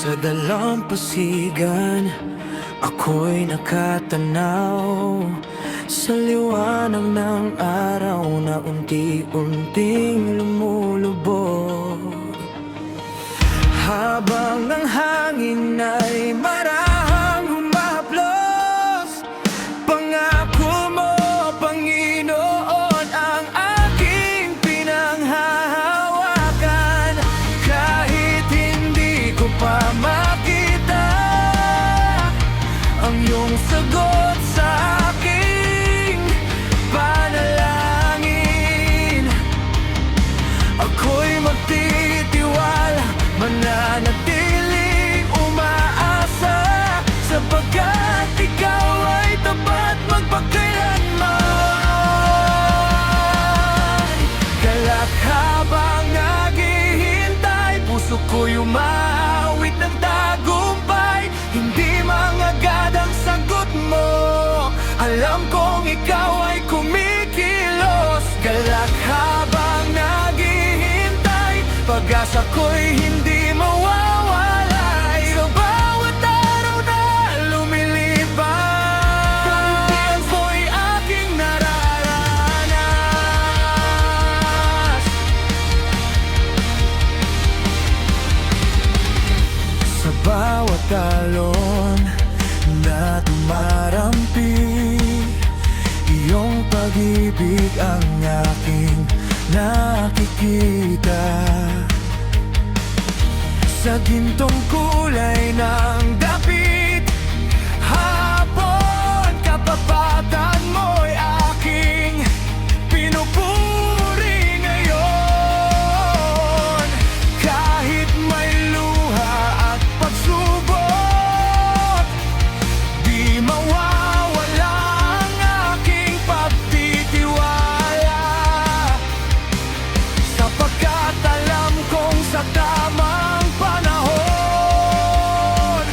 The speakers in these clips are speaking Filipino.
Sa dalampasigan, ako'y nakatanaw sa liwanag ng araw na unti-unting lumulubog. Habang ang hangin ay marahang humahaplos, pangako mo, Panginoon, ang aking pinanghahawakan. Kahit hindi ko pa makita ang iyong sagot sa aking panalangin, ako'y magtitiwala, mananatiling umaasa, sapagkat ikaw ay tapat magpakailanman. Galak habang naghihintay, puso ko'y umawit ng tagumpay. Hindi mangagad ang sagot mo, alam kong ikaw ay kumikilos. Galak habang naghihintay, pag-asa ko'y hindi mawawalay. Sa bawat araw na lumilipas, kampihan ko'y aking nararanas. Sa bawat talon na tumarampi, iyong pag-ibig ang aking nakikita. Sa gintong kulay ng dapit, hapon kapapatan mo'y aking pinupuri ngayon. Kahit may luha at pagsubok, di mawawala ang aking pagtitiwala, sapagkat alam kong sa tamang panahon,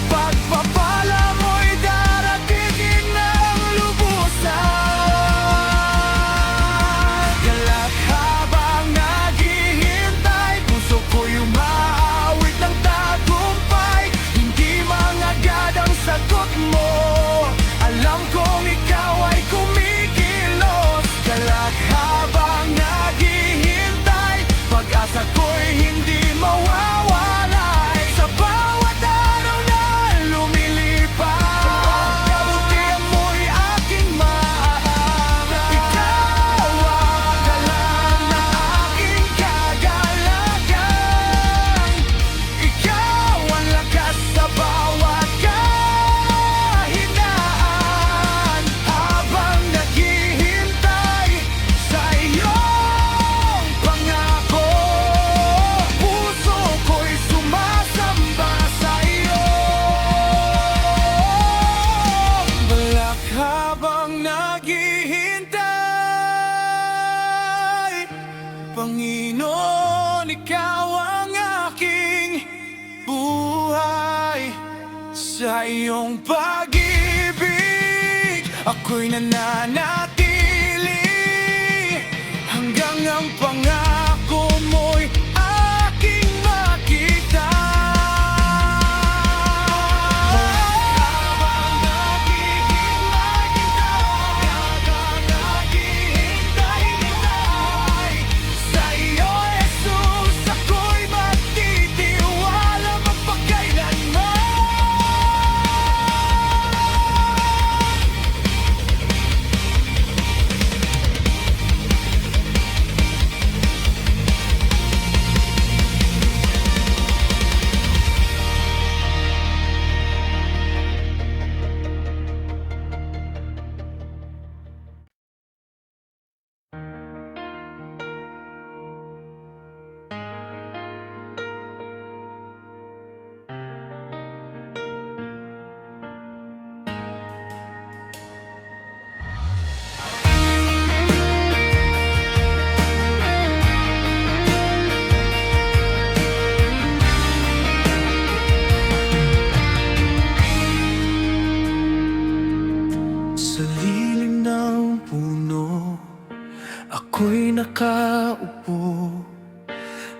pagpapala mo'y darating ng lubusan. Galak habang naghihintay, puso ko'y umaawit ng tagumpay. Hindi mangagad ang sagot mo, alam kong ikaw ay kumikilos. Galak habang naghihintay, pag-asa ko'y hindi mawawalay. Sa bawat araw na lumilipas, kabutihan mo'y aking maaangat. Ikaw ang galang na aking kagalakan. Ikaw ang lakas sa bawat kahinaan. Habang naghihintay sa iyong pangako, puso ko'y sumasamba sa iyo. Balak habang naghihintay, Panginoon, ikaw ang aking buhay. Sa iyong pag-ibig, ako'y nananatili, hanggang ang pangako mo'y aking makita. Habang naghihintay, sa iyo, Jesus, ako'y magtitiwala magpakailanman.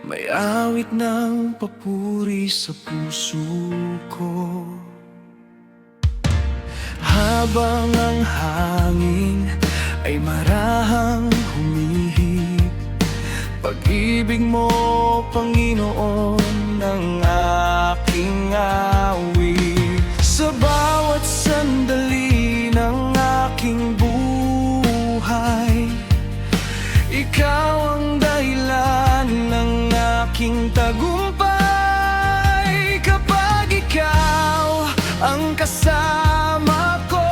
may awit ng papuri sa puso ko. Habang ang hangin ay marahang humihip, pag-ibig mo, Panginoon, ang aking awit. Sa bawat sandali ng aking buhay, ikaw ang dahilan ng aking tagumpay. Kapag ikaw ang kasama ko,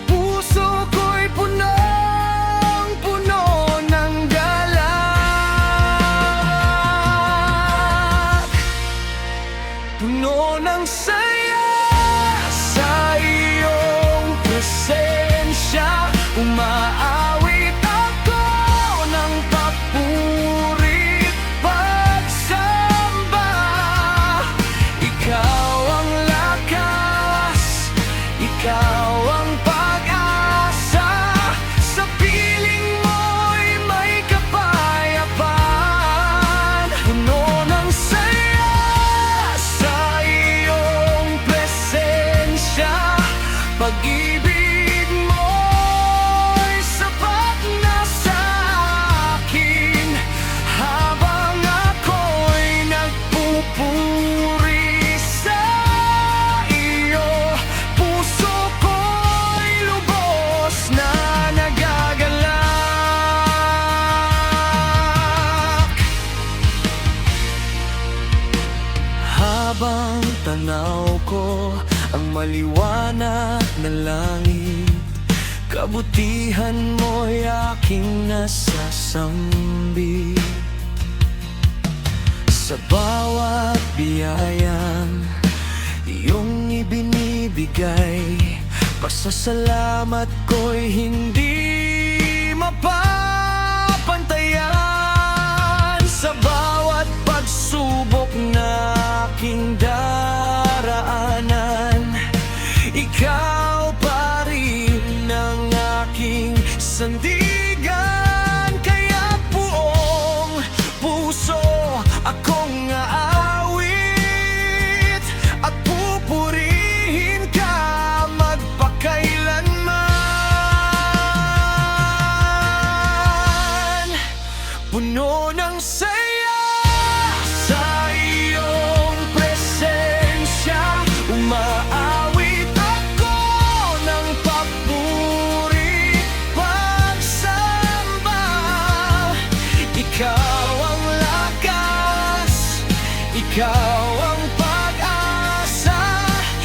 puso ko'y punong-puno ng galak, puno ng saya sa iyong presensya. Umaawit ako ng papuri't pagsamba. Ikaw ang lakas, ikaw ang pag-asa. Sa piling mo'y may kapayapaan, puno ng saya sa iyong presensya. Pag-ibig mo'y sapat na sa akin. Habang ako'y nagpupuri sa iyo, puso ko'y lubos na nagagalak. Habang tanaw ko ang maliwanag na langit, kabutihan mo'y aking nasasambit. Sa bawat biyayang iyong ibinibigay, pasasalamat ko'y hindi mapapantayan. Sa bawat pagsubok na aking daraanan, ikaw pa rin ang aking sandigan. Kaya buong puso akong aawit at pupurihin ka magpakailanman. Puno ng saya sa iyong presensya. Umaawit ako ng papuri, pagsamba. Ikaw ang lakas, ikaw ang pag-asa.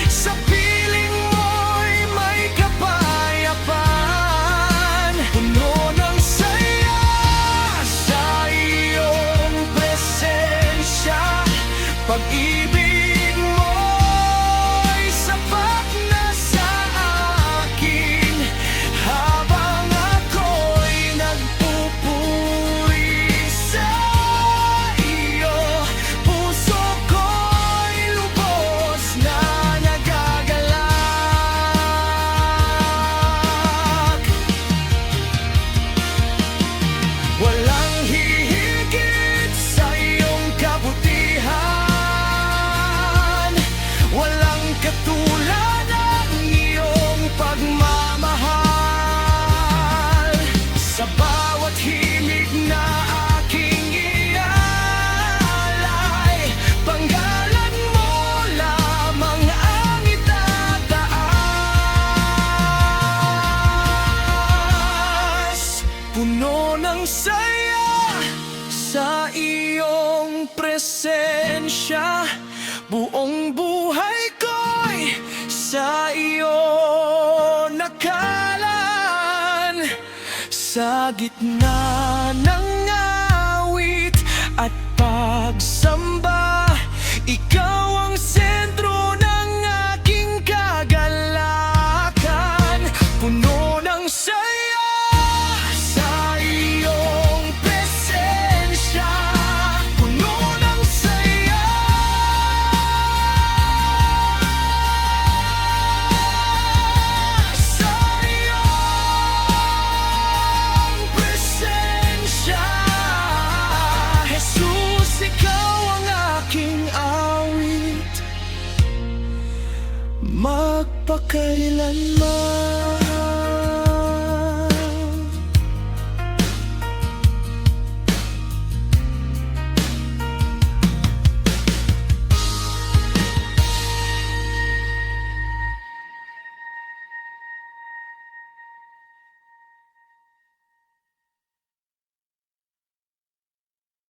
Sa piling mo'y may kapayapaan, puno ng saya sa iyong presensya. Pag-ibig mo'y sapat na sa akin. Habang ako'y nagpupuri sa iyo, puso ko'y lubos na nagagalak. Walang hihigit sa iyong kabutihan, walang katulad ng iyong pagmamahal. Sa bawat himig na aking ialay, panggalan mo lamang ang itataas. Puno ng saya sa iyong presensya. Buong buhay ko'y sa iyo nakalaan. Sa gitna ng awit at pagsamba, ikaw ang sentro ng aking kagalakan. Puno ng saya sa iyong presensya. Puno ng saya sa iyong presensya. kailanman.